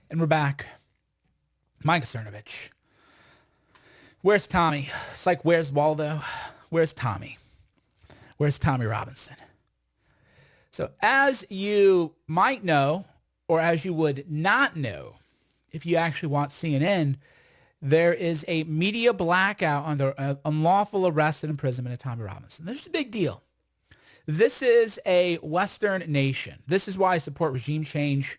And we're back. Mike Cernovich. Where's Tommy? It's like, where's Waldo? Where's Tommy? Where's Tommy Robinson? So as you might know, or as you would not know, if you actually watch CNN, there is a media blackout on the unlawful arrest and imprisonment of Tommy Robinson. This is a big deal. This is a Western nation. This is why I support regime change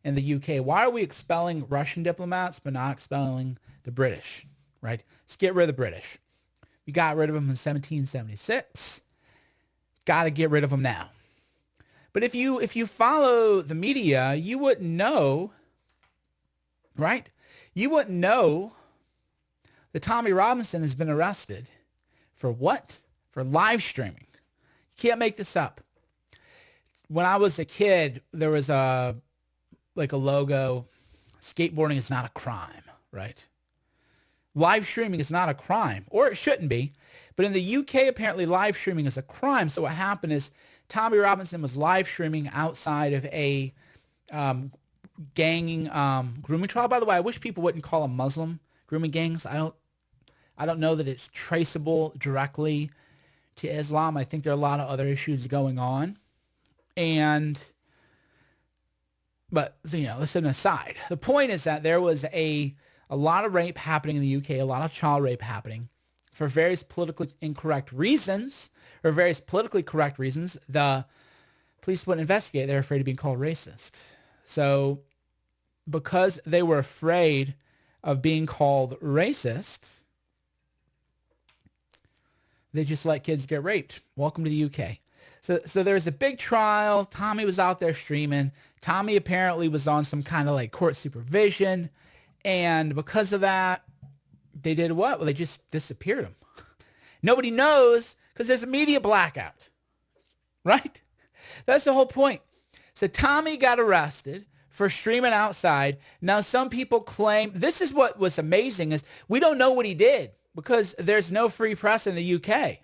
in the UK. Why are we expelling Russian diplomats but not expelling the British, right? Let's get rid of the British. We got rid of them in 1776. Got to get rid of them now. But if you follow the media, you wouldn't know, right? You wouldn't know that Tommy Robinson has been arrested for what? For live streaming. You can't make this up. When I was a kid, there was a logo, skateboarding is not a crime, right? Live streaming is not a crime, or it shouldn't be. But in the UK, apparently live streaming is a crime. So what happened is Tommy Robinson was live streaming outside of a ganging grooming trial. By the way, I wish people wouldn't call them Muslim grooming gangs. I don't know that it's traceable directly to Islam. I think there are a lot of other issues going on. But, that's an aside. The point is that there was a lot of rape happening in the UK, a lot of child rape happening for various politically incorrect reasons, or various politically correct reasons. The police wouldn't investigate. They're afraid of being called racist. So because they were afraid of being called racist, they just let kids get raped. Welcome to the UK. So there's a big trial. Tommy was out there streaming. Tommy apparently was on some kind of like court supervision. And because of that, they did what? Well, they just disappeared him. Nobody knows because there's a media blackout, right? That's the whole point. So Tommy got arrested for streaming outside. Now, some people claim, this is what was amazing, is we don't know what he did because there's no free press in the UK.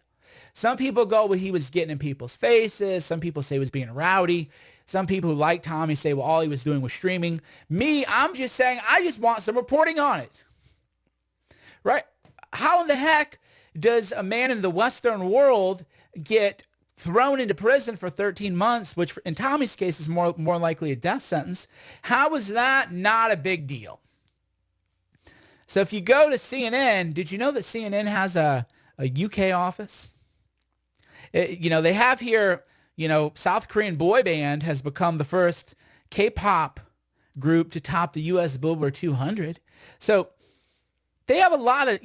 Some people go, well, he was getting in people's faces. Some people say he was being rowdy. Some people who like Tommy say, well, all he was doing was streaming. Me, I'm just saying, I just want some reporting on it. Right? How in the heck does a man in the Western world get thrown into prison for 13 months, which in Tommy's case is more likely a death sentence? How is that not a big deal? So if you go to CNN, did you know that CNN has a UK office? They have here, South Korean boy band has become the first K-pop group to top the U.S. Billboard 200. So they have a lot of,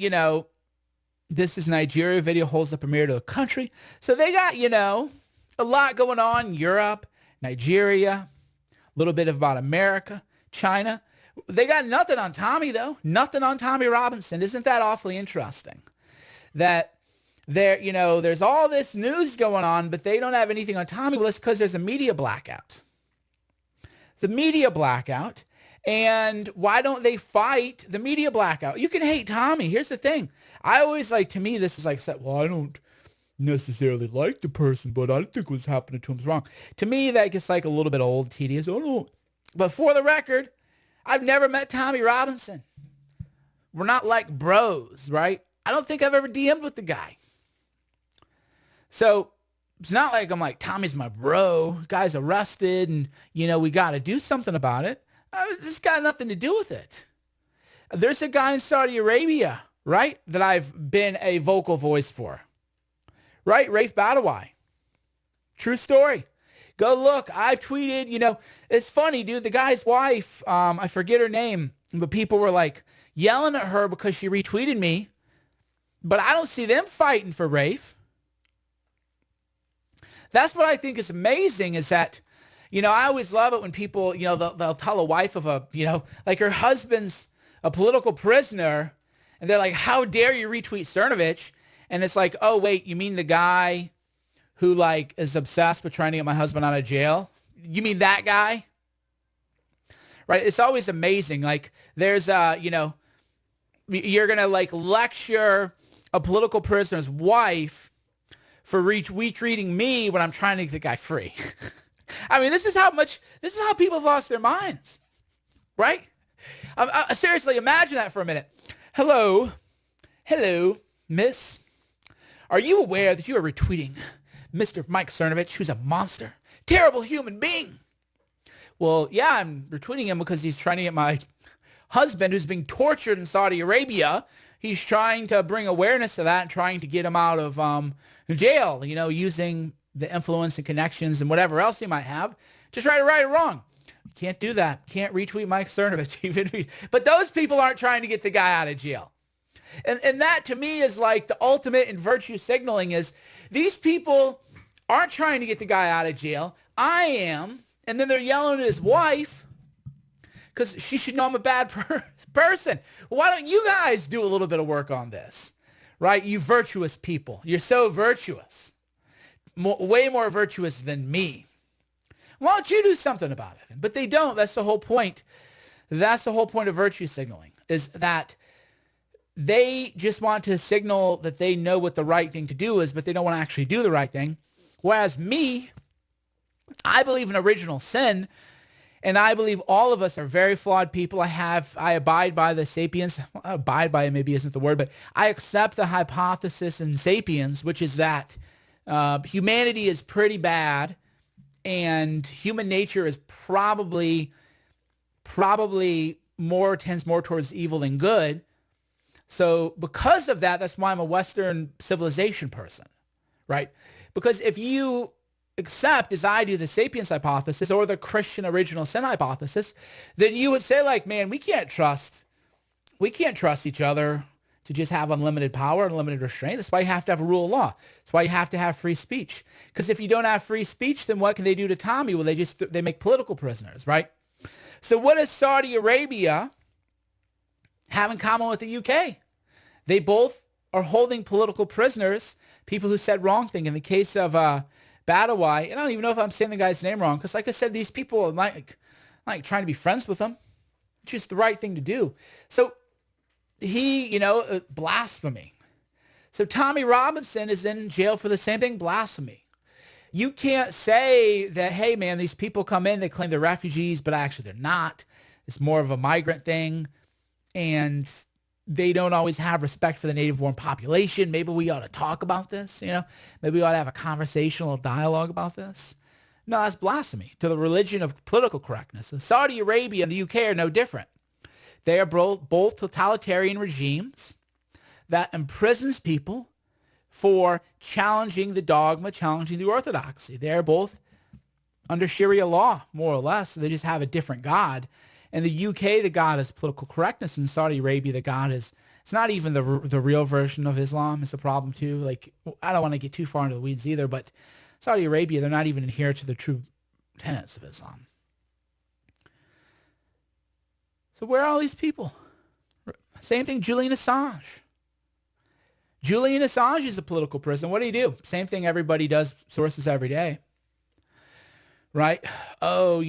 this is Nigeria video holds up a mirror to the country. So they got, a lot going on in Europe, Nigeria, a little bit about America, China. They got nothing on Tommy, though. Nothing on Tommy Robinson. Isn't that awfully interesting? That there's all this news going on, but they don't have anything on Tommy. Well, it's because there's a media blackout. The media blackout. And why don't they fight the media blackout? You can hate Tommy. Here's the thing. I always to me, this is like, well, I don't necessarily like the person, but I don't think what's happening to him is wrong. To me, that gets like a little bit old, tedious. Oh, no. But for the record, I've never met Tommy Robinson. We're not like bros, right? I don't think I've ever DM'd with the guy. So it's not like I'm like, Tommy's my bro. Guy's arrested and, we got to do something about it. This got nothing to do with it. There's a guy in Saudi Arabia, right, that I've been a vocal voice for. Right? Rafe Badawi. True story. Go look. I've tweeted, it's funny, dude. The guy's wife, I forget her name, but people were like yelling at her because she retweeted me. But I don't see them fighting for Rafe. That's what I think is amazing is that, I always love it when people, they'll tell a wife of like her husband's a political prisoner and they're like, how dare you retweet Cernovich? And it's like, oh, wait, you mean the guy who is obsessed with trying to get my husband out of jail? You mean that guy? Right? It's always amazing. There's, you're going to lecture a political prisoner's wife for retweeting me when I'm trying to get the guy free. I mean, this is how people have lost their minds, right? Seriously, imagine that for a minute. Hello, miss. Are you aware that you are retweeting Mr. Mike Cernovich, who's a monster, terrible human being? Well, yeah, I'm retweeting him because he's trying to get my husband, who's being tortured in Saudi Arabia, he's trying to bring awareness to that and trying to get him out of jail, using the influence and connections and whatever else he might have to try to right it wrong. You can't do that. Can't retweet Mike Cernovich. But those people aren't trying to get the guy out of jail. And that to me is like the ultimate in virtue signaling is these people aren't trying to get the guy out of jail. I am. And then they're yelling at his wife because she should know I'm a bad person. Why don't you guys do a little bit of work on this? Right? You virtuous people. You're so virtuous. Way more virtuous than me. Why don't you do something about it? But they don't. That's the whole point. That's the whole point of virtue signaling, is that they just want to signal that they know what the right thing to do is, but they don't want to actually do the right thing. Whereas me, I believe in original sin, and I believe all of us are very flawed people. I abide by the sapiens. Abide by it maybe isn't the word, but I accept the hypothesis in Sapiens, which is that humanity is pretty bad, and human nature is probably tends more towards evil than good. So because of that, that's why I'm a Western civilization person, right? Because if you accept, as I do, the Sapiens hypothesis or the Christian original sin hypothesis, then you would say like, man, we can't trust each other to just have unlimited power, unlimited restraint. That's why you have to have a rule of law. That's why you have to have free speech. Because if you don't have free speech, then what can they do to Tommy? Well, they make political prisoners, right? So what does Saudi Arabia have in common with the UK? They both are holding political prisoners, people who said wrong thing. In the case of Badawi, and I don't even know if I'm saying the guy's name wrong, because like I said, these people are like trying to be friends with him. It's just the right thing to do. So he, blasphemy. So Tommy Robinson is in jail for the same thing, blasphemy. You can't say that, hey, man, these people come in, they claim they're refugees, but actually they're not. It's more of a migrant thing, and they don't always have respect for the native-born population. Maybe we ought to talk about this, Maybe we ought to have a conversational dialogue about this. No, that's blasphemy to the religion of political correctness. So Saudi Arabia and the UK are no different. They are both totalitarian regimes that imprisons people for challenging the dogma, challenging the orthodoxy. They're both under Sharia law, more or less. So they just have a different God. In the UK, the God is political correctness. In Saudi Arabia, the God is, it's not even the real version of Islam is the problem too. Like, I don't want to get too far into the weeds either, but Saudi Arabia, they're not even adherent to the true tenets of Islam. So where are all these people? Same thing, Julian Assange. Julian Assange is a political prisoner. What do you do? Same thing everybody does, sources every day. Right? Oh,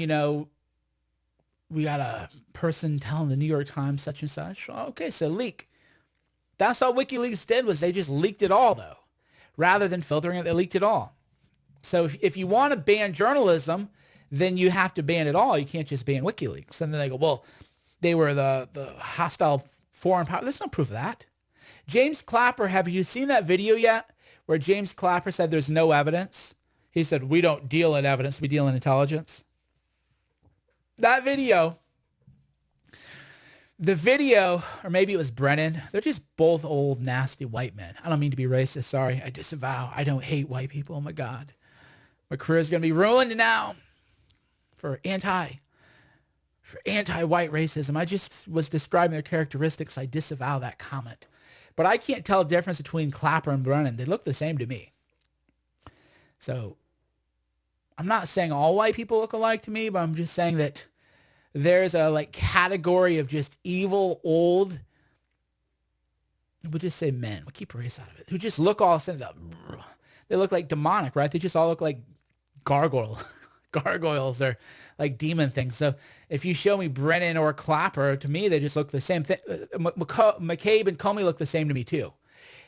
we got a person telling the New York Times such and such. Okay, so leak. That's all WikiLeaks did, was they just leaked it all, though. Rather than filtering it, they leaked it all. So if you want to ban journalism, then you have to ban it all. You can't just ban WikiLeaks. And then they go, well, they were the hostile foreign power. There's no proof of that. James Clapper, have you seen that video yet where James Clapper said there's no evidence? He said, we don't deal in evidence, we deal in intelligence. That video, or maybe it was Brennan, they're just both old, nasty white men. I don't mean to be racist, sorry. I disavow. I don't hate white people. Oh my God. My career is going to be ruined now for anti-white racism. I just was describing their characteristics. I disavow that comment. But I can't tell the difference between Clapper and Brennan. They look the same to me. So I'm not saying all white people look alike to me, but I'm just saying that there's a category of just evil, old, we'll just say men. We'll keep race out of it. Who just look all they look like demonic, right? They just all look like gargoyles or like demon things. So if you show me Brennan or Clapper, to me, they just look the same thing. McCabe and Comey look the same to me too.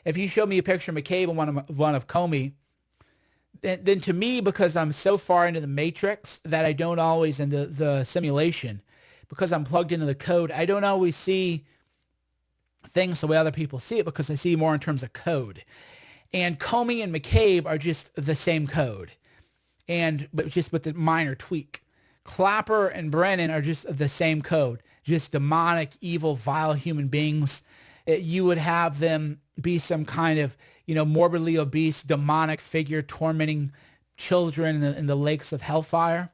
If you show me a picture of McCabe and one of Comey, then to me, because I'm so far into the matrix that I don't always into the simulation, because I'm plugged into the code, I don't always see things the way other people see it because I see more in terms of code. And Comey and McCabe are just the same code, but just with the minor tweak. Clapper and Brennan are just the same code, just demonic, evil, vile human beings. You would have them be some kind of, morbidly obese, demonic figure tormenting children in the lakes of hellfire.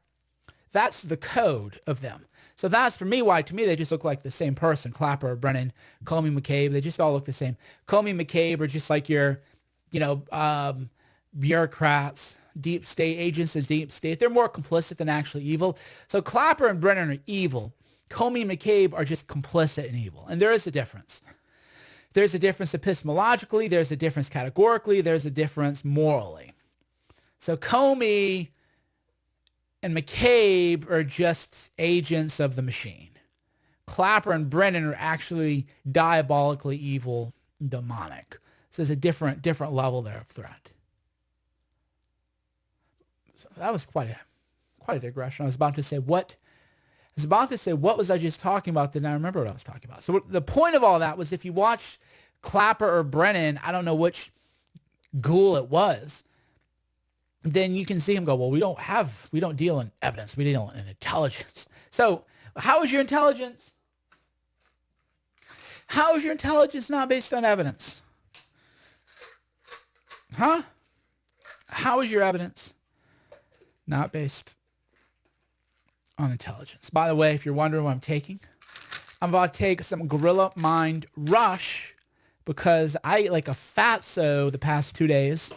That's the code of them. So that's, for me, why to me they just look like the same person. Clapper, Brennan, Comey, McCabe, they just all look the same. Comey and McCabe are just like your, bureaucrats, deep state agents of deep state. They're more complicit than actually evil. So Clapper and Brennan are evil. Comey and McCabe are just complicit and evil. And there is a difference. There's a difference epistemologically. There's a difference categorically. There's a difference morally. So Comey and McCabe are just agents of the machine. Clapper and Brennan are actually diabolically evil, demonic. So there's a different level there of threat. So that was quite a digression. I was about to say what was I just talking about? Then I remember what I was talking about. So the point of all that was, if you watch Clapper or Brennan, I don't know which ghoul it was, then you can see him go, well, we don't deal in evidence. We deal in intelligence. So how is your intelligence? How is your intelligence not based on evidence? Huh? How is your evidence not based on intelligence? By the way, if you're wondering what I'm taking, I'm about to take some Gorilla Mind Rush because I ate like a fatso the past 2 days.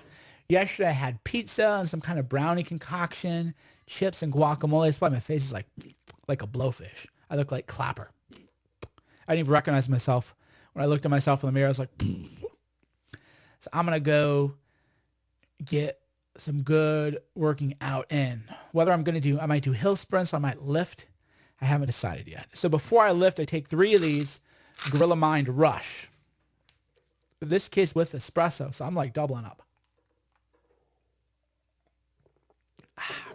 Yesterday I had pizza and some kind of brownie concoction, chips and guacamole. That's why my face is like a blowfish. I look like Clapper. I didn't even recognize myself. When I looked at myself in the mirror, I was like, so I'm going to go get some good working out in. Whether I might do hill sprints, I might lift. I haven't decided yet. So before I lift, I take 3 of these Gorilla Mind Rush. In this case with espresso, so I'm like doubling up.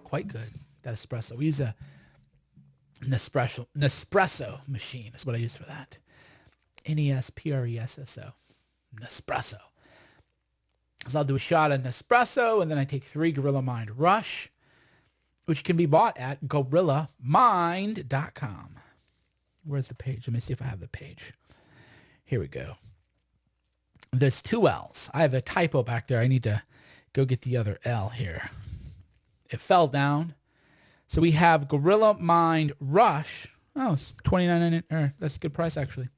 Quite good, that espresso. We use a Nespresso machine. That's what I use for that. Nespresso. Nespresso. So I'll do a shot of Nespresso, and then I take 3 Gorilla Mind Rush, which can be bought at gorillamind.com. Where's the page? Let me see if I have the page. Here we go. There's 2 L's. I have a typo back there. I need to go get the other L here. It fell down. So we have Gorilla Mind Rush. Oh, it's $29.99. That's a good price, actually.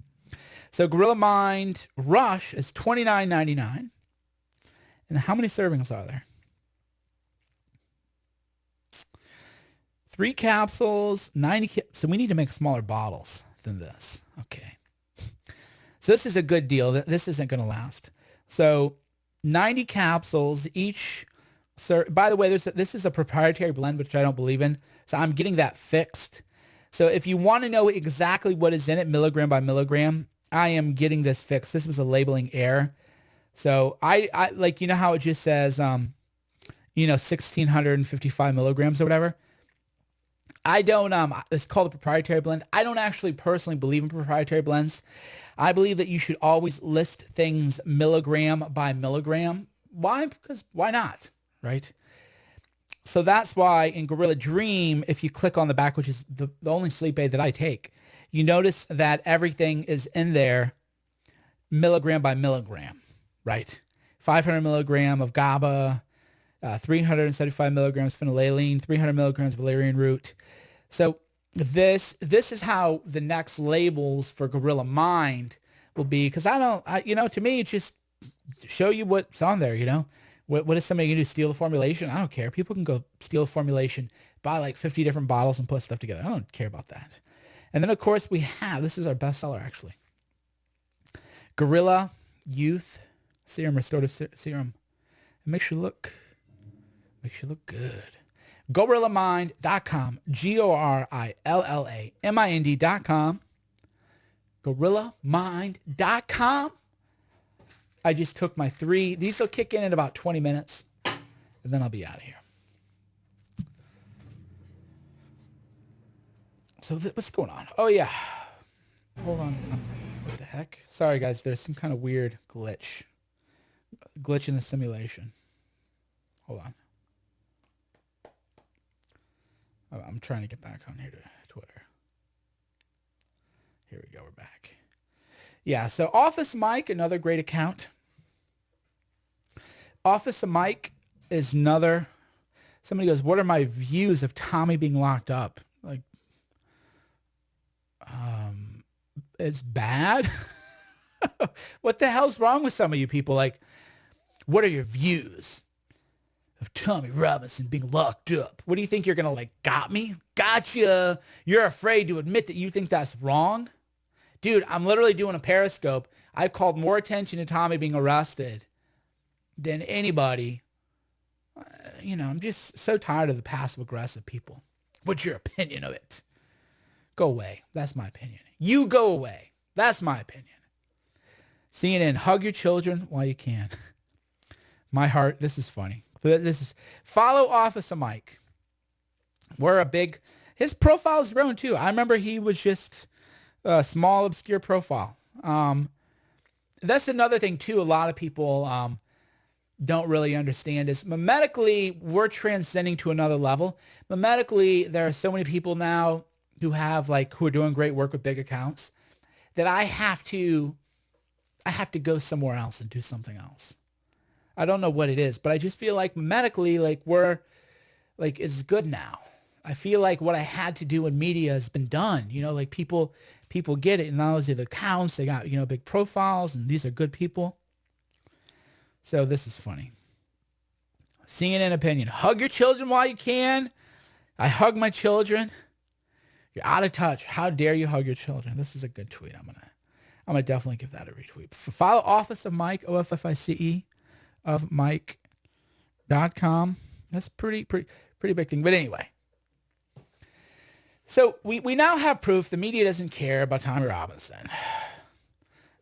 So Gorilla Mind Rush is $29.99. And how many servings are there? 3 capsules, 90. So we need to make smaller bottles than this. Okay. So this is a good deal. This isn't going to last. So 90 capsules each. So, by the way, this is a proprietary blend, which I don't believe in. So I'm getting that fixed. So if you want to know exactly what is in it, milligram by milligram, I am getting this fixed. This was a labeling error. So I like, how it just says, 1,655 milligrams or whatever. I don't, it's called a proprietary blend. I don't actually personally believe in proprietary blends. I believe that you should always list things milligram by milligram. Why? Because why not? Right? So that's why in Gorilla Dream, if you click on the back, which is the only sleep aid that I take, you notice that everything is in there milligram by milligram, right? 500 milligram of GABA, 375 milligrams phenylalanine, 300 milligrams valerian root. So this is how the next labels for Gorilla Mind will be, because to me, it's just show you what's on there, What is somebody going to do? Steal the formulation? I don't care. People can go steal a formulation, buy like 50 different bottles and put stuff together. I don't care about that. And then, of course, this is our bestseller, actually. Gorilla Youth Serum, Restorative Serum. It makes you look good. GorillaMind.com. GorillaMind.com. GorillaMind.com. I just took my 3. These will kick in about 20 minutes, and then I'll be out of here. So what's going on? Oh yeah. Hold on. What the heck? Sorry guys, there's some kind of weird glitch. Glitch in the simulation. Hold on. Oh, I'm trying to get back on here to Twitter. Here we go, we're back. Yeah, so Office Mike, another great account. Office of Mike is another. Somebody goes, what are my views of Tommy being locked up? Like, it's bad. What the hell's wrong with some of you people? Like, what are your views of Tommy Robinson being locked up? What do you think you're going to like, got me? Gotcha. You're afraid to admit that you think that's wrong? Dude, I'm literally doing a Periscope. I've called more attention to Tommy being arrested than anybody. You know, I'm just so tired of the passive-aggressive people. What's your opinion of it? Go away. That's my opinion. You go away. That's my opinion. CNN, hug your children while you can. My heart, this is funny. This is follow Office of Mike. We're a big, his profile is grown too. I remember he was just a small, obscure profile. That's another thing too. A lot of people don't really understand is memetically, we're transcending to another level. Memetically, there are so many people now who are doing great work with big accounts that I have to go somewhere else and do something else. I don't know what it is, but I just feel like memetically, like we're like, it's good now. I feel like what I had to do in media has been done. You know, like people get it. And not only the accounts, they got, big profiles and these are good people. So this is funny. CNN opinion. Hug your children while you can. I hug my children. You're out of touch. How dare you hug your children? This is a good tweet. I'm gonna definitely give that a retweet. Follow Office of Mike, OFFICE of Mike.com. That's pretty big thing. But anyway. So we now have proof the media doesn't care about Tommy Robinson.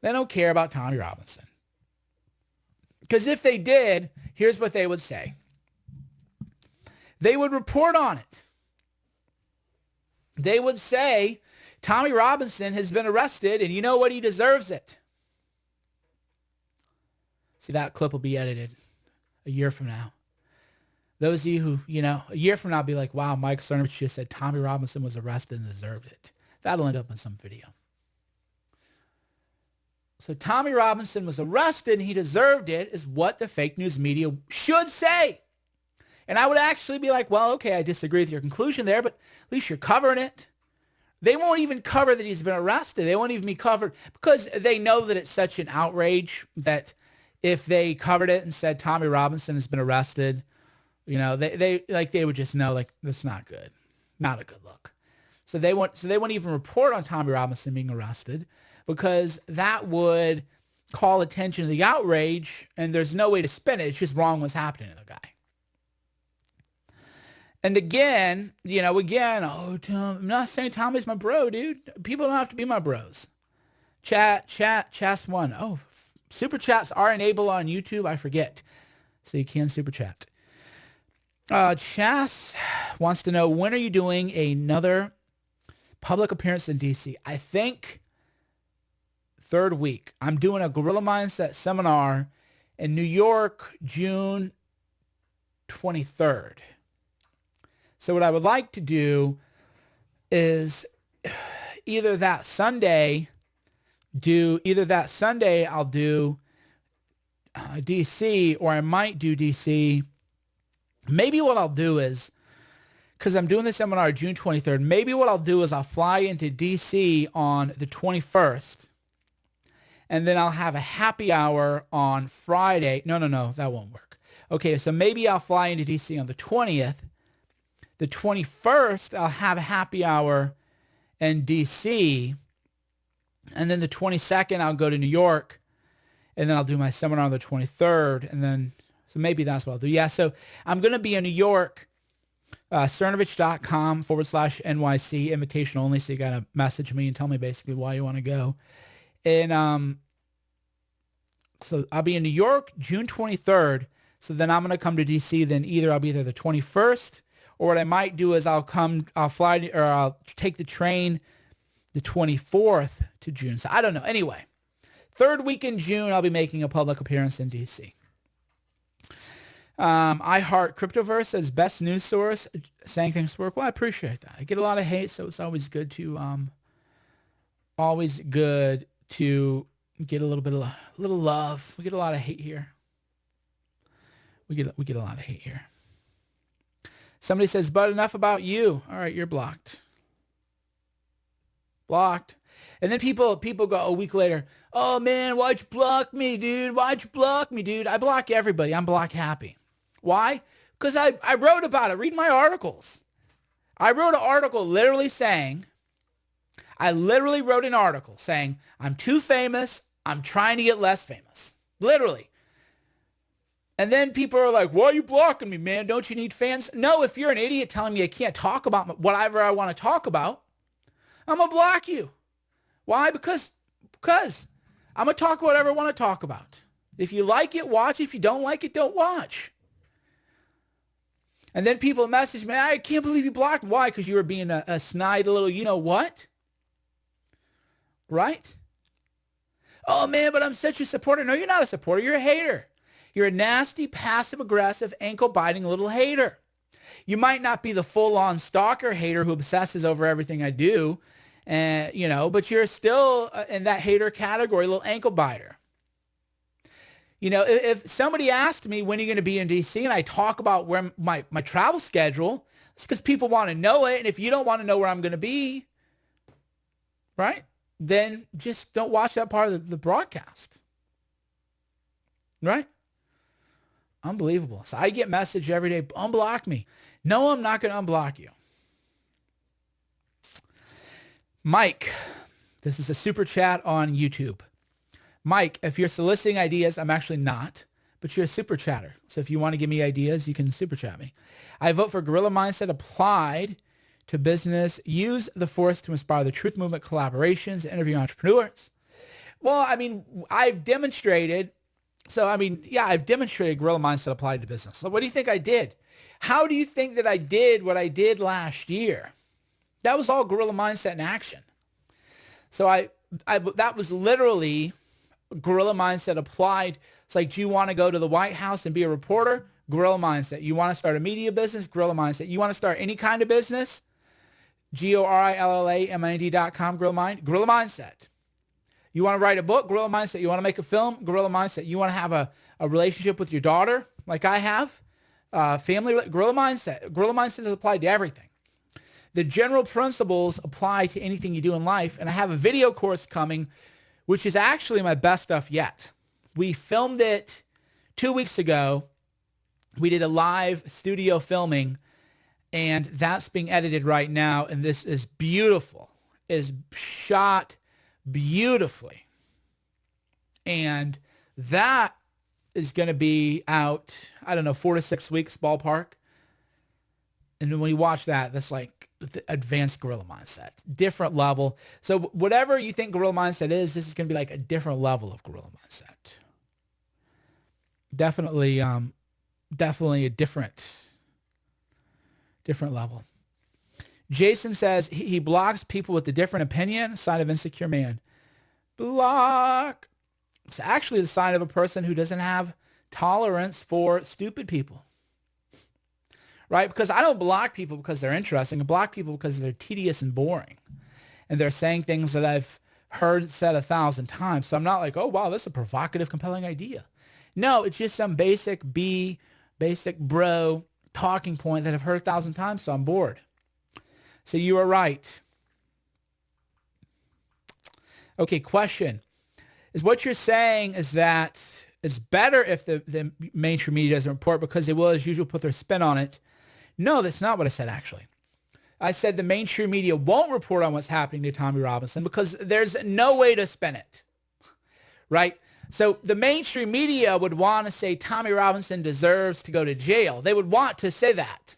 They don't care about Tommy Robinson. Because if they did, here's what they would say. They would report on it. They would say, Tommy Robinson has been arrested, and you know what? He deserves it. See, that clip will be edited a year from now. Those of you who, a year from now be like, wow, Mike Cernovich just said Tommy Robinson was arrested and deserved it. That'll end up in some video. So Tommy Robinson was arrested and he deserved it is what the fake news media should say. And I would actually be like, well, okay, I disagree with your conclusion there, but at least you're covering it. They won't even cover that he's been arrested. They won't even be covered because they know that it's such an outrage that if they covered it and said Tommy Robinson has been arrested, they would just know like that's not good. Not a good look. So they won't even report on Tommy Robinson being arrested because that would call attention to the outrage and there's no way to spin it. It's just wrong what's happening to the guy. And again, I'm not saying Tommy's my bro, dude. People don't have to be my bros. Chats one. Oh, super chats are enabled on YouTube. I forget. So you can super chat. Chas wants to know, when are you doing another public appearance in DC? I think third week. I'm doing a Guerrilla Mindset seminar in New York, June 23rd. So what I would like to do is either that Sunday I'll do DC, or I might do DC. Maybe what I'll do is, because I'm doing the seminar June 23rd, maybe what I'll do is I'll fly into DC on the 21st, and then I'll have a happy hour on Friday. No, that won't work. Okay, so maybe I'll fly into DC on the 20th. The 21st, I'll have a happy hour in DC, and then the 22nd, I'll go to New York, and then I'll do my seminar on the 23rd, and then, so maybe that's what I'll do. Yeah, so I'm going to be in New York, cernovich.com/NYC, invitation only, so you got to message me and tell me basically why you want to go. And so I'll be in New York June 23rd, so then I'm going to come to DC, then I'll be there the 21st, Or what I might do is I'll fly, or I'll take the train the 24th to June. So I don't know. Anyway, third week in June, I'll be making a public appearance in DC. I Heart Cryptoverse says best news source, saying things work. Well, I appreciate that. I get a lot of hate, so it's always good to get a little bit of little love. We get a lot of hate here. We get a lot of hate here. Somebody says, but enough about you. All right, you're blocked. Blocked. And then people go a week later, oh man, why'd you block me, dude? Why'd you block me, dude? I block everybody. I'm block happy. Why? Because I wrote about it. Read my articles. I wrote an article literally saying, I'm too famous. I'm trying to get less famous. Literally. And then people are like, why are you blocking me, man? Don't you need fans? No, if you're an idiot telling me I can't talk about whatever I want to talk about, I'm going to block you. Why? Because I'm going to talk about whatever I want to talk about. If you like it, watch. If you don't like it, don't watch. And then people message me, I can't believe you blocked me. Why? Because you were being a snide little you-know-what? Right? Oh, man, but I'm such a supporter. No, you're not a supporter. You're a hater. You're a nasty, passive-aggressive, ankle-biting little hater. You might not be the full-on stalker hater who obsesses over everything I do, but you're still in that hater category, little ankle biter. If somebody asked me, when are you going to be in DC, and I talk about where my travel schedule, it's because people want to know it. And if you don't want to know where I'm going to be, right, then just don't watch that part of the broadcast. Right? Unbelievable. So I get message every day, unblock me. No, I'm not going to unblock you. Mike, this is a super chat on YouTube. Mike, if you're soliciting ideas, I'm actually not, but you're a super chatter. So if you want to give me ideas, you can super chat me. I vote for Guerrilla Mindset applied to business. Use the force to inspire the truth movement, collaborations, interview entrepreneurs. Well, I've demonstrated Guerrilla Mindset applied to business. So what do you think I did? How do you think that I did what I did last year? That was all Guerrilla Mindset in action. So that was literally Guerrilla Mindset applied. It's like, do you want to go to the White House and be a reporter? Guerrilla Mindset. You want to start a media business? Guerrilla Mindset. You want to start any kind of business? GORILLAMIND.com, Guerrilla Mindset. You want to write a book? Guerrilla Mindset. You want to make a film? Guerrilla Mindset. You want to have a relationship with your daughter like I have? Family? Guerrilla Mindset. Guerrilla Mindset is applied to everything. The general principles apply to anything you do in life. And I have a video course coming, which is actually my best stuff yet. We filmed it 2 weeks ago. We did a live studio filming, and that's being edited right now. And this is beautiful. It is shot beautifully. And that is going to be out, 4 to 6 weeks ballpark. And then when you watch that, that's like the advanced Guerrilla Mindset, different level. So whatever you think Guerrilla Mindset is, this is going to be like a different level of Guerrilla Mindset. Definitely a different level. Jason says he blocks people with a different opinion, sign of insecure man. Block. It's actually the sign of a person who doesn't have tolerance for stupid people. Right? Because I don't block people because they're interesting. I block people because they're tedious and boring. And they're saying things that I've heard said 1,000 times. So I'm not like, oh, wow, that's a provocative, compelling idea. No, it's just some basic bro talking point that I've heard 1,000 times, so I'm bored. So you are right. Okay, question. Is what you're saying is that it's better if the mainstream media doesn't report because they will, as usual, put their spin on it? No, that's not what I said, actually. I said the mainstream media won't report on what's happening to Tommy Robinson because there's no way to spin it, right? So the mainstream media would want to say Tommy Robinson deserves to go to jail. They would want to say that.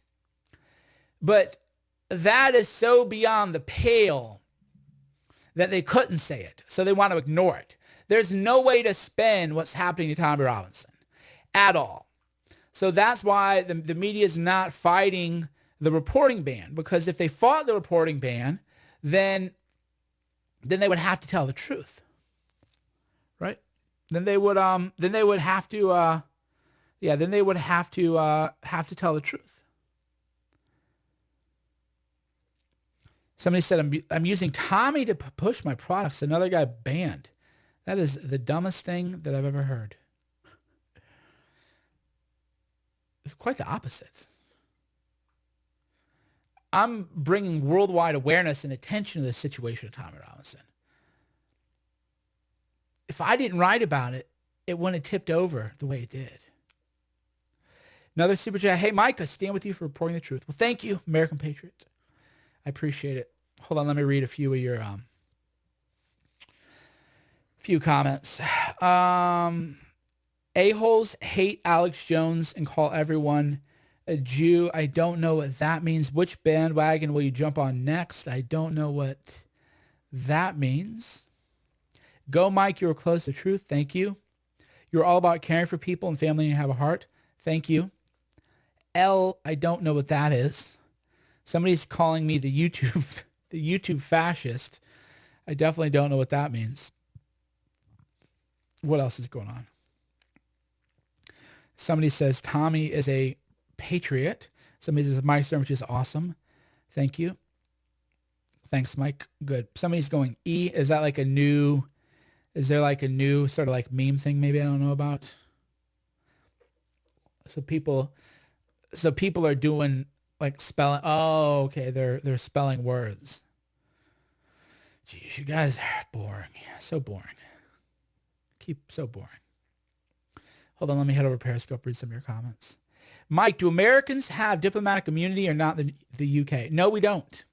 But that is so beyond the pale that they couldn't say it. So they want to ignore it. There's no way to spin what's happening to Tommy Robinson at all. So that's why the media is not fighting the reporting ban, because if they fought the reporting ban, then they would have to tell the truth, right? Then they would have to then they would have to tell the truth. Somebody said, I'm using Tommy to push my products. Another guy banned. That is the dumbest thing that I've ever heard. It's quite the opposite. I'm bringing worldwide awareness and attention to the situation of Tommy Robinson. If I didn't write about it, it wouldn't have tipped over the way it did. Another super chat. Hey, Mike, I stand with you for reporting the truth. Well, thank you, American Patriot. I appreciate it. Hold on, let me read a few of your few comments. A-holes hate Alex Jones and call everyone a Jew. I don't know what that means. Which bandwagon will you jump on next? I don't know what that means. Go, Mike. You were close to truth. Thank you. You're all about caring for people and family and you have a heart. Thank you. L, I don't know what that is. Somebody's calling me the YouTube fascist. I definitely don't know what that means. What else is going on? Somebody says Tommy is a patriot. Somebody says my Cernovich is awesome. Thank you. Thanks, Mike. Good. Somebody's going E. Is that like a new, is there like a new sort of like meme thing maybe I don't know about? So people are doing like spelling. Oh, okay. They're spelling words. Jeez, you guys are boring. So boring. So boring. Hold on, let me head over to Periscope, read some of your comments. Mike, do Americans have diplomatic immunity or not the UK? No, we don't.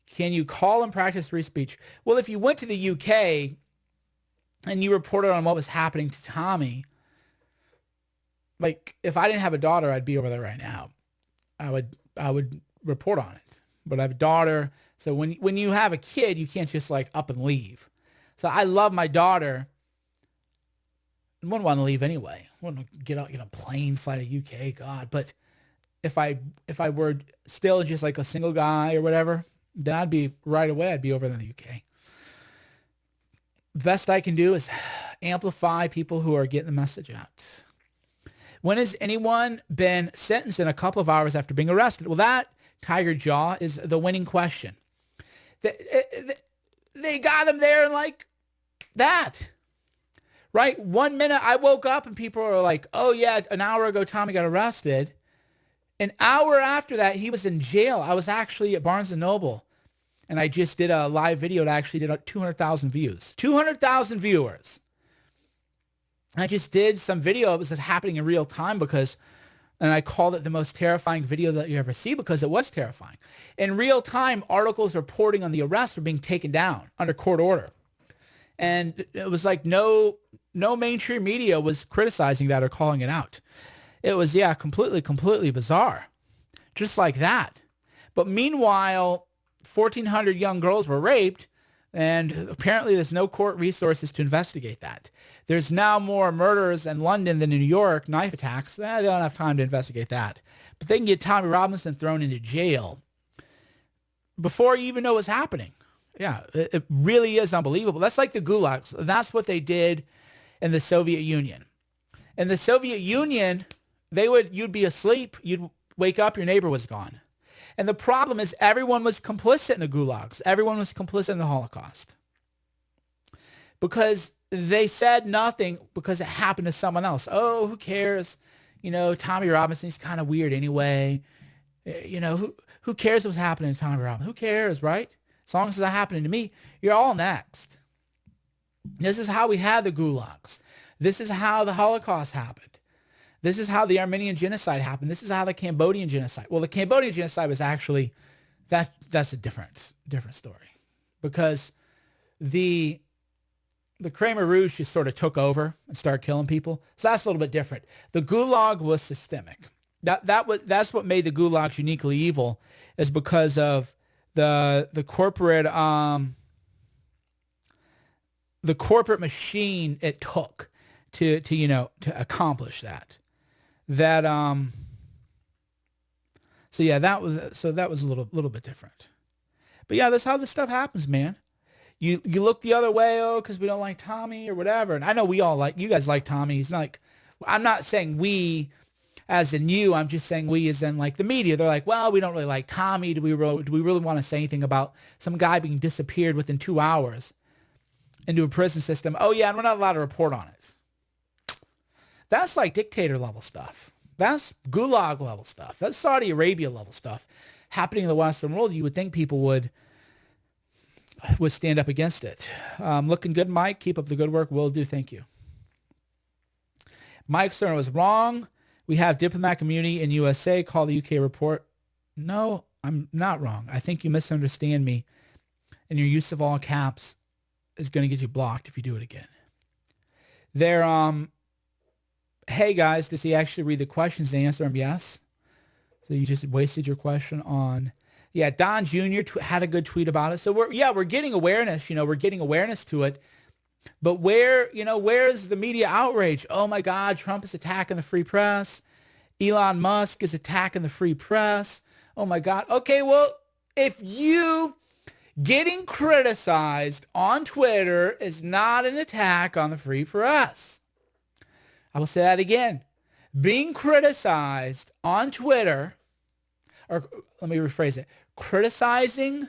Can you call and practice free speech? Well, if you went to the UK and you reported on what was happening to Tommy, like if I didn't have a daughter, I'd be over there right now. I would report on it. But I have a daughter, so when you have a kid, you can't just like up and leave. So I love my daughter. I wouldn't want to leave anyway. I wouldn't get a plane, fly to UK, God. But if I were still just like a single guy or whatever, then I'd be over in the UK. The best I can do is amplify people who are getting the message out. When has anyone been sentenced in a couple of hours after being arrested? Well, that, Tiger Jaw, is the winning question. They got him there like that. Right? 1 minute I woke up and people were like, oh yeah, an hour ago Tommy got arrested. An hour after that, he was in jail. I was actually at Barnes & Noble and I just did a live video that actually did 200,000 views. 200,000 viewers. I just did some video. It was just happening in real time and I called it the most terrifying video that you ever see because it was terrifying. In real time, articles reporting on the arrest were being taken down under court order. And it was like no mainstream media was criticizing that or calling it out. It was, completely bizarre. Just like that. But meanwhile, 1,400 young girls were raped, and apparently there's no court resources to investigate that. There's now more murders in London than in New York, knife attacks. They don't have time to investigate that. But they can get Tommy Robinson thrown into jail before you even know what's happening. Yeah, it really is unbelievable. That's like the gulags. That's what they did in the Soviet Union. In the Soviet Union, you'd be asleep, you'd wake up, your neighbor was gone. And the problem is everyone was complicit in the gulags. Everyone was complicit in the Holocaust. Because they said nothing because it happened to someone else. Oh, who cares? Tommy Robinson, he's kind of weird anyway. Who cares what's happening to Tommy Robinson? Who cares, right? As long as it's happening to me, you're all next. This is how we had the gulags. This is how the Holocaust happened. This is how the Armenian genocide happened. This is how the Cambodian genocide. Well, the Cambodian genocide was actually, that's a different story. Because the Khmer Rouge just sort of took over and started killing people. So that's a little bit different. The gulag was systemic. That's what made the gulags uniquely evil, is because of the corporate machine it took to accomplish that. So yeah, that was a little bit different. But yeah, that's how this stuff happens, man. You look the other way, oh, because we don't like Tommy or whatever. And I know you guys like Tommy. He's not like, I'm not saying we as in you. I'm just saying we as in like the media. They're like, well, we don't really like Tommy. Do we really want to say anything about some guy being disappeared within 2 hours into a prison system? Oh yeah, and we're not allowed to report on it. That's like dictator level stuff. That's gulag level stuff. That's Saudi Arabia level stuff happening in the Western world. You would think people would stand up against it. Looking good, Mike. Keep up the good work. Will do. Thank you. Mike Cernovich was wrong. We have diplomat community in USA. Call the UK report. No, I'm not wrong. I think you misunderstand me. And your use of all caps is going to get you blocked if you do it again. Hey guys, does he actually read the questions and answer them? Yes. So you just wasted your question on, yeah, Don Jr. had a good tweet about it. So we're getting awareness, we're getting awareness to it. But where's the media outrage? Oh my God, Trump is attacking the free press. Elon Musk is attacking the free press. Oh my God. Okay, well, if you getting criticized on Twitter is not an attack on the free press. I will say that again. Being criticized on Twitter, or let me rephrase it, criticizing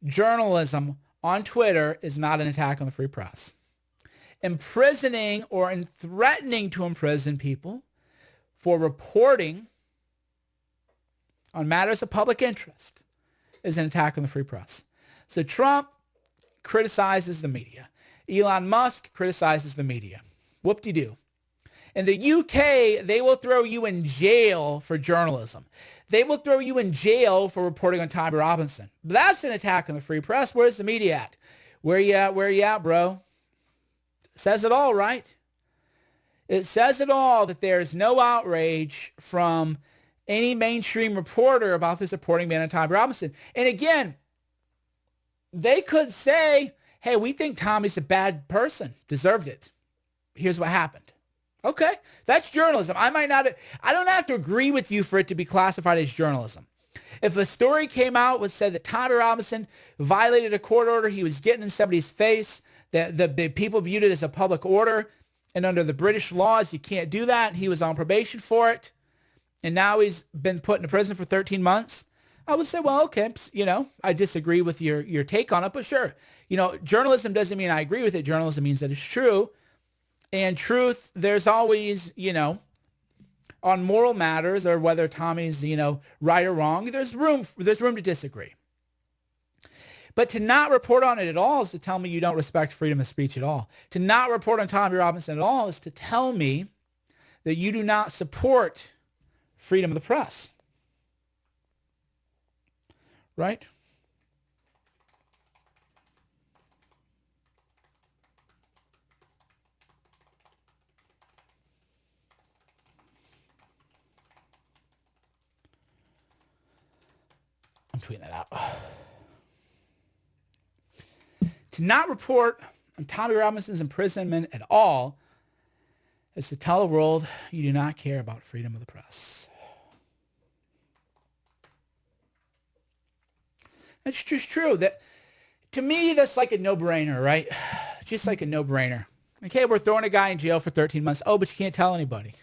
journalism on Twitter is not an attack on the free press. Imprisoning or threatening to imprison people for reporting on matters of public interest is an attack on the free press. So Trump criticizes the media. Elon Musk criticizes the media. Whoop-de-doo. In the UK, they will throw you in jail for journalism. They will throw you in jail for reporting on Tommy Robinson. That's an attack on the free press. Where's the media at? Where you at? Where you at, bro? It says it all, right? It says it all that there's no outrage from any mainstream reporter about this reporting ban on Tommy Robinson. And again, they could say, hey, we think Tommy's a bad person, deserved it. Here's what happened. Okay, that's journalism. I don't have to agree with you for it to be classified as journalism. If a story came out that said that Tommy Robinson violated a court order, he was getting in somebody's face, the people viewed it as a public order, and under the British laws, you can't do that. He was on probation for it, and now he's been put into prison for 13 months. I would say, well, okay, I disagree with your take on it, but sure. Journalism doesn't mean I agree with it. Journalism means that it's true. And truth, there's always, on moral matters or whether Tommy's, right or wrong, there's room to disagree. But to not report on it at all is to tell me you don't respect freedom of speech at all. To not report on Tommy Robinson at all is to tell me that you do not support freedom of the press. Right? I'm tweeting that out. To not report on Tommy Robinson's imprisonment at all is to tell the world you do not care about freedom of the press. That's just true. That, to me, that's like a no-brainer, right? Just like a no-brainer. Okay, we're throwing a guy in jail for 13 months. Oh, but you can't tell anybody.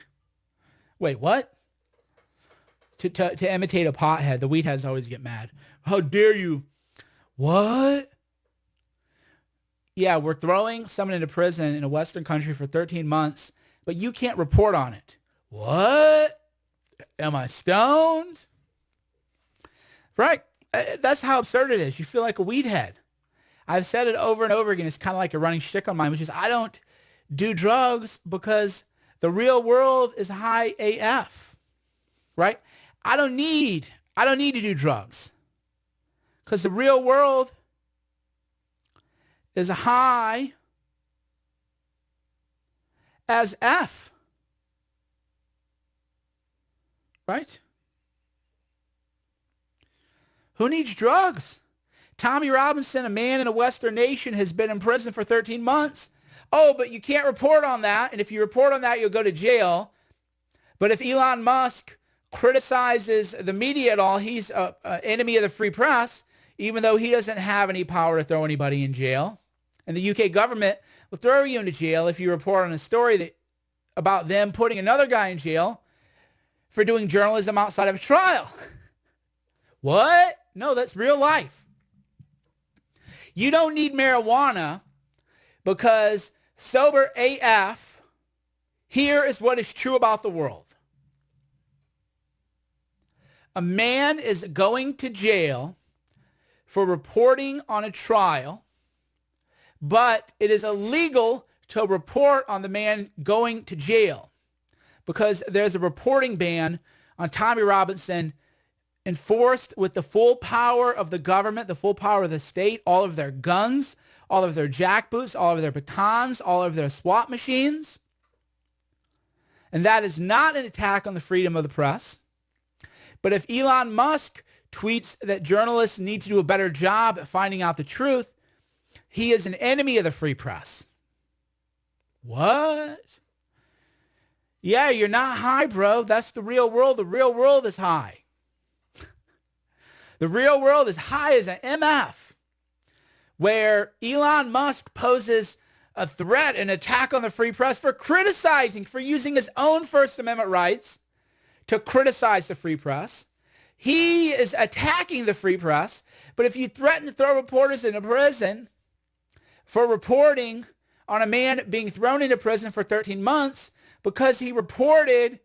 Wait, what? To imitate a pothead, the weed heads always get mad. How dare you? What? Yeah, we're throwing someone into prison in a Western country for 13 months, but you can't report on it. What? Am I stoned? Right. That's how absurd it is. You feel like a weed head. I've said it over and over again. It's kind of like a running shtick on mine, which is I don't do drugs because the real world is high AF. Right? I don't need to do drugs because the real world is high as F. Right? Who needs drugs? Tommy Robinson, a man in a Western nation, has been in prison for 13 months. Oh, but you can't report on that. And if you report on that, you'll go to jail. But if Elon Musk criticizes the media at all, he's an enemy of the free press, even though he doesn't have any power to throw anybody in jail. And the UK government will throw you into jail if you report on a story about them putting another guy in jail for doing journalism outside of a trial. What? No, that's real life. You don't need marijuana because sober AF, here is what is true about the world. A man is going to jail for reporting on a trial, but it is illegal to report on the man going to jail because there's a reporting ban on Tommy Robinson enforced with the full power of the government, the full power of the state, all of their guns, all of their jackboots, all of their batons, all of their SWAT machines. And that is not an attack on the freedom of the press. But if Elon Musk tweets that journalists need to do a better job at finding out the truth, he is an enemy of the free press. What? Yeah, you're not high, bro. That's the real world. The real world is high. The real world is high as an MF, where Elon Musk poses a threat, an attack on the free press for criticizing, for using his own First Amendment rights to criticize the free press. He is attacking the free press, but if you threaten to throw reporters into prison for reporting on a man being thrown into prison for 13 months because he reported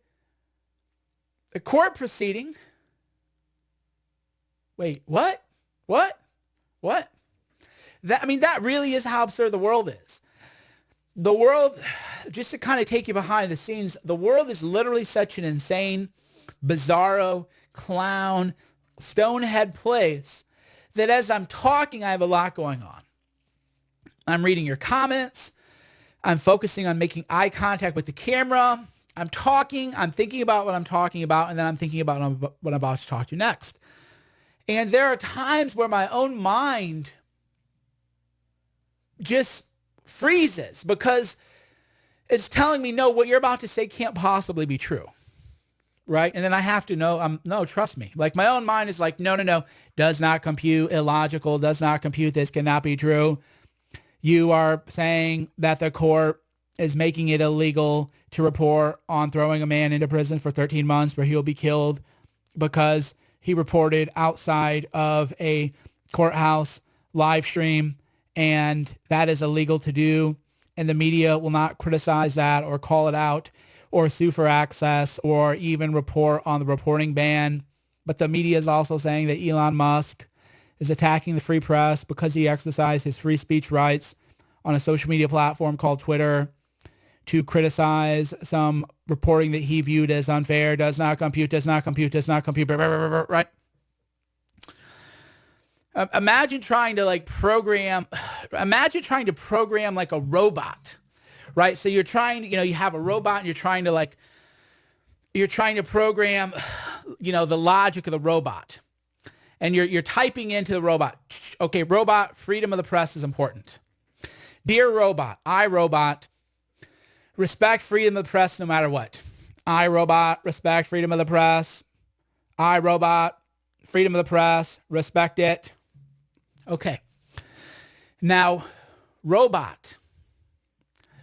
a court proceeding. Wait, what? What? That really is how absurd the world is. The world, just to kind of take you behind the scenes, the world is literally such an insane, bizarro, clown, stonehead place that as I'm talking, I have a lot going on. I'm reading your comments. I'm focusing on making eye contact with the camera. I'm talking. I'm thinking about what I'm talking about, and then I'm thinking about what I'm about to talk to next. And there are times where my own mind just freezes because it's telling me, no, what you're about to say can't possibly be true. Right? And then I have to know, no, trust me. Like my own mind is like, no, does not compute, illogical, does not compute, this cannot be true. You are saying that the court is making it illegal to report on throwing a man into prison for 13 months where he'll be killed because he reported outside of a courthouse live stream, and that is illegal to do. And the media will not criticize that or call it out or sue for access or even report on the reporting ban. But the media is also saying that Elon Musk is attacking the free press because he exercised his free speech rights on a social media platform called Twitter to criticize some reporting that he viewed as unfair, does not compute, right? Imagine trying to program like a robot, right? So you're trying, you have a robot and you're trying to program, the logic of the robot. And you're typing into the robot, okay, robot, freedom of the press is important. Dear robot, iRobot, respect freedom of the press no matter what. iRobot, respect freedom of the press. iRobot, freedom of the press, respect it. Okay. Now, robot,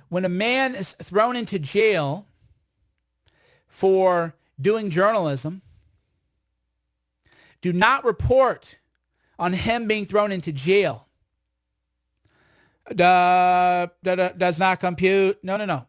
when a man is thrown into jail for doing journalism, do not report on him being thrown into jail. Does not compute. No.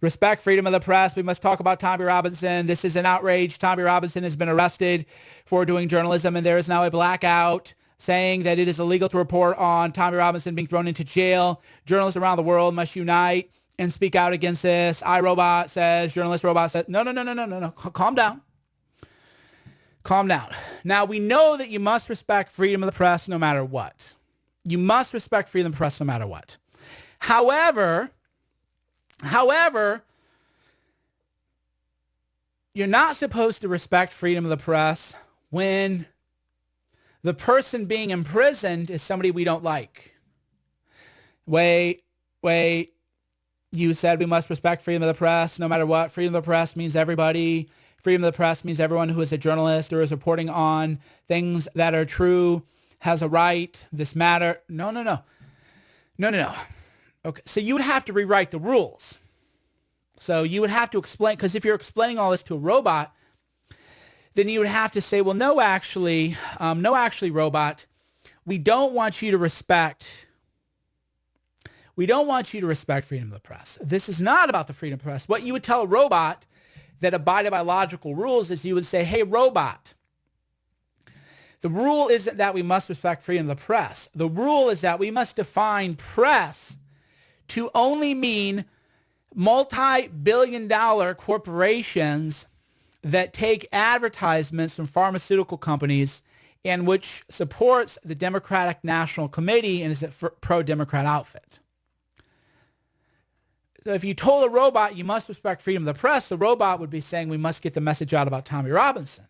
Respect freedom of the press. We must talk about Tommy Robinson. This is an outrage. Tommy Robinson has been arrested for doing journalism, and there is now a blackout saying that it is illegal to report on Tommy Robinson being thrown into jail. Journalists around the world must unite and speak out against this. iRobot says, journalist robot says, no. Calm down. Calm down. Now, we know that you must respect freedom of the press no matter what. You must respect freedom of the press no matter what. However, you're not supposed to respect freedom of the press when the person being imprisoned is somebody we don't like. Wait. You said we must respect freedom of the press no matter what. Freedom of the press means everybody. Freedom of the press means everyone who is a journalist or is reporting on things that are true has a right. This matter. No. Okay, so you would have to rewrite the rules. So you would have to explain, because if you're explaining all this to a robot, then you would have to say, well, no, actually, robot, we don't want you to respect freedom of the press. This is not about the freedom of the press. What you would tell a robot that abided by logical rules is you would say, hey, robot, the rule isn't that we must respect freedom of the press. The rule is that we must define press to only mean multi-billion-dollar corporations that take advertisements from pharmaceutical companies and which supports the Democratic National Committee and is a pro-Democrat outfit. So if you told a robot you must respect freedom of the press, the robot would be saying we must get the message out about Tommy Robinson.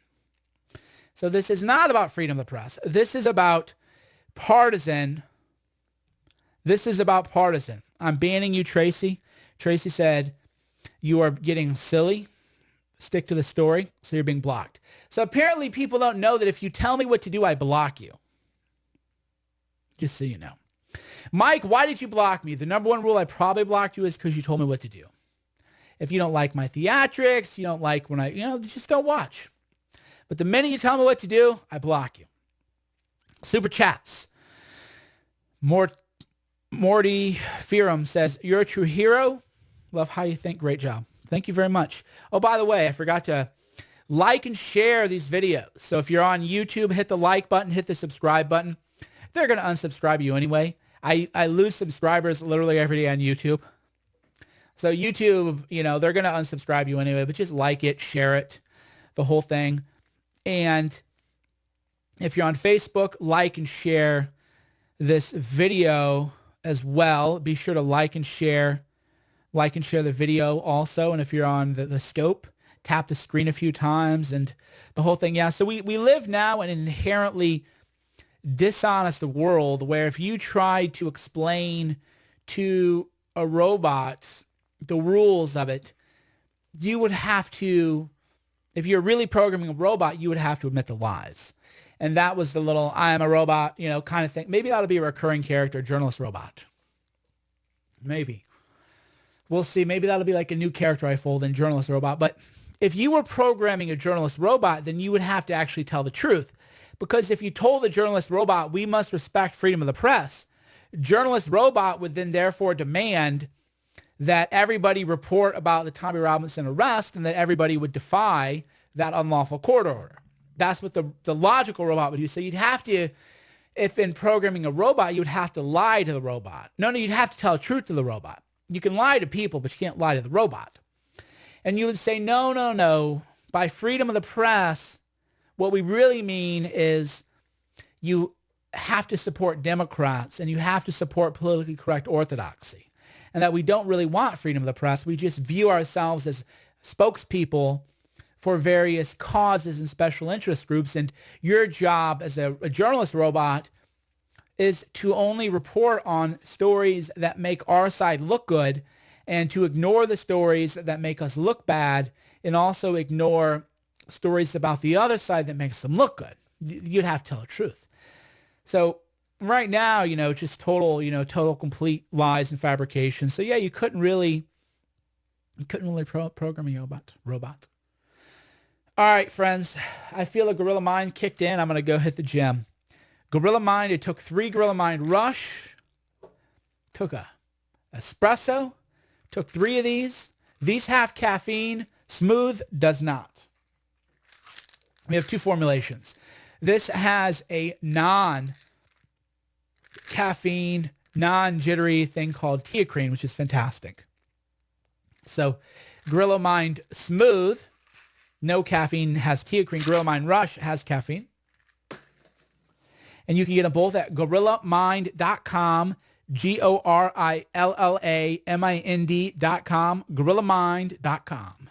So this is not about freedom of the press. This is about partisan. I'm banning you, Tracy. Tracy said, you are getting silly. Stick to the story. So you're being blocked. So apparently people don't know that if you tell me what to do, I block you. Just so you know. Mike, why did you block me? The number one rule I probably blocked you is because you told me what to do. If you don't like my theatrics, you don't like when just don't watch. But the minute you tell me what to do, I block you. Super chats. Morty Fearum says, you're a true hero. Love how you think. Great job. Thank you very much. Oh, by the way, I forgot to like and share these videos. So if you're on YouTube, hit the like button, hit the subscribe button. They're going to unsubscribe you anyway. I lose subscribers literally every day on YouTube. So YouTube, they're going to unsubscribe you anyway, but just like it, share it, the whole thing. And if you're on Facebook, like and share this video as well. Be sure to like and share the video also. And if you're on the scope, tap the screen a few times and the whole thing. Yeah. So we live now in an inherently dishonest world where if you try to explain to a robot the rules of it, you would have to, if you're really programming a robot, you would have to admit the lies. And that was the little I am a robot, kind of thing. Maybe that'll be a recurring character, journalist robot. Maybe. We'll see. Maybe that'll be like a new character I fold in, journalist robot. But if you were programming a journalist robot, then you would have to actually tell the truth. Because if you told the journalist robot, we must respect freedom of the press, journalist robot would then therefore demand that everybody report about the Tommy Robinson arrest and that everybody would defy that unlawful court order. That's what the logical robot would do. So you'd have to, if in programming a robot, you would have to lie to the robot. No, you'd have to tell the truth to the robot. You can lie to people, but you can't lie to the robot. And you would say, no. By freedom of the press, what we really mean is you have to support Democrats and you have to support politically correct orthodoxy. And that we don't really want freedom of the press. We just view ourselves as spokespeople for various causes and special interest groups. And your job as a journalist robot is to only report on stories that make our side look good and to ignore the stories that make us look bad and also ignore stories about the other side that makes them look good. You'd have to tell the truth. So right now, just total complete lies and fabrication. So yeah, you couldn't really program a robot. All right, friends, I feel a Gorilla Mind kicked in. I'm going to go hit the gym. Gorilla Mind, it took 3 Gorilla Mind Rush, took a espresso, took 3 of these. These have caffeine. Smooth does not. We have 2 formulations. This has a non-caffeine, non-jittery thing called teacrine, which is fantastic. So Gorilla Mind Smooth, no caffeine, has teacrine. Gorilla Mind Rush has caffeine. And you can get them both at gorillamind.com, GORILLAMIND.com, gorillamind.com.